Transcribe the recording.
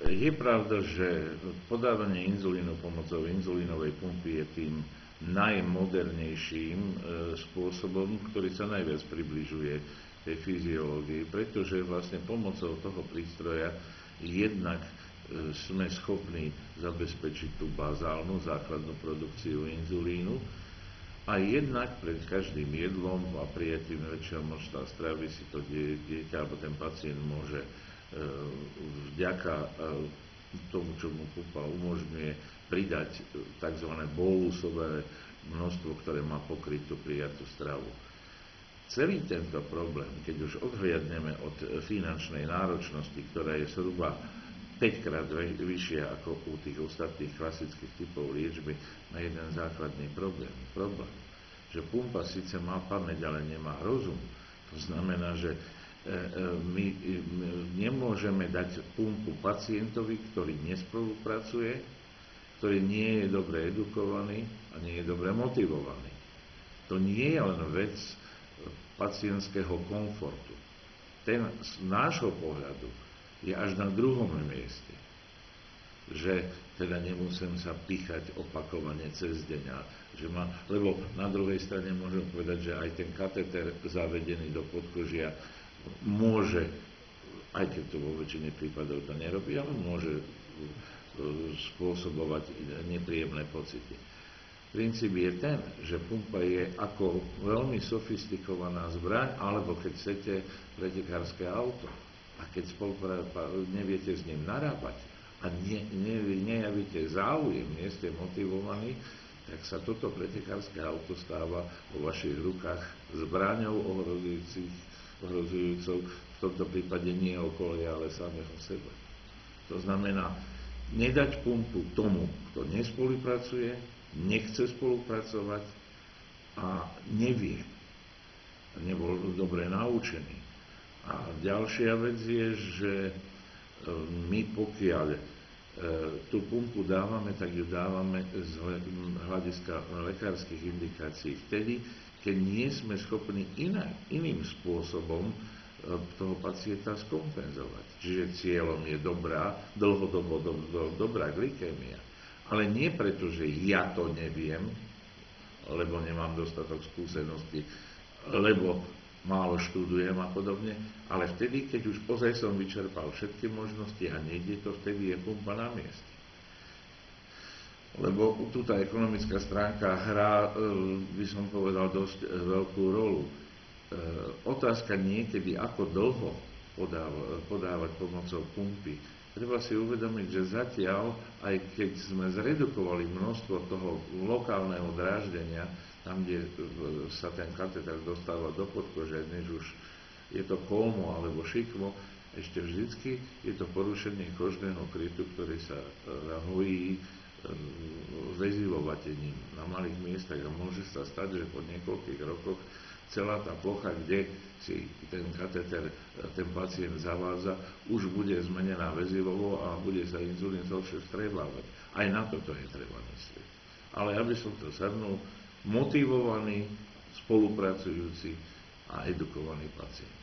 Je pravda, že podávanie inzulínu pomocou inzulínovej pumpy je tým najmodernejším spôsobom, ktorý sa najviac približuje tej fyziológii, pretože vlastne pomocou toho prístroja jednak sme schopní zabezpečiť tú bazálnu základnú produkciu inzulínu a jednak pred každým jedlom a prijatím väčšieho množstva stravy si to dieťa alebo ten pacient môže vďaka tomu, čo mu pumpa umožňuje, pridať tzv. Bolusové množstvo, ktoré má pokryť tú prijatú stravu. Celý tento problém, keď už odhliadneme od finančnej náročnosti, ktorá je zhruba 5-krát vyššia ako u tých ostatných klasických typov liečby, má jeden základný problém, že pumpa síce má pamäť, ale nemá rozum. To znamená, že my nemôžeme dať pumpu pacientovi, ktorý nespolupracuje, ktorý nie je dobre edukovaný a nie je dobre motivovaný. To nie je len vec pacientského komfortu. Ten z nášho pohľadu je až na druhom mieste. Že teda nemusím sa pýchať opakovane cez deň. Lebo na druhej strane môžem povedať, že aj ten kateter zavedený do podkožia môže, aj keď to vo väčšine prípadov to nerobí, ale môže spôsobovať nepríjemné pocity. Princíp je ten, že pumpa je ako veľmi sofistikovaná zbraň, alebo keď chcete pretekárske auto. A keď neviete s ním narábať a nejavíte záujem, nie ste motivovaní, tak sa toto pretekárske auto stáva vo vašich rukách zbraňou ohrozujúcou v tomto prípade nie okolie, ale samého seba. To znamená, nedať pumpu tomu, kto nespolupracuje, nechce spolupracovať a nevie. Nebol dobre naučený. A ďalšia vec je, že my pokiaľ tú pumpu dávame, tak ju dávame z hľadiska lekárskych indikácií vtedy, keď nie sme schopní iným spôsobom toho pacienta skompenzovať. Čiže cieľom je dlhodobo dobrá glykémia. Ale nie preto, že ja to neviem, lebo nemám dostatok skúseností, lebo málo študujem a podobne, ale vtedy, keď už ozaj som vyčerpal všetky možnosti a nejde to, vtedy je pumpa na mieste. Lebo tu tá ekonomická stránka hrá, by som povedal, dosť veľkú rolu. Otázka niekedy, ako dlho podávať pomocou pumpy. Treba si uvedomiť, že zatiaľ, aj keď sme zredukovali množstvo toho lokálneho dráždenia, tam, kde sa ten kateter dostáva do podkože, než už je to kolmo alebo šikmo, ešte vždycky je to porušenie kožného krytu, ktorý sa hojí väzivovatením na malých miestach a môže sa stať, že po niekoľkých rokoch celá tá plocha, kde si ten kateter, ten pacient zavádza, už bude zmenená väzivovo a bude sa inzulín dlhšie vstrebávať. Aj na toto je treba myslieť. Ale aby som to zhrnul, motivovaný, spolupracujúci a edukovaný pacient.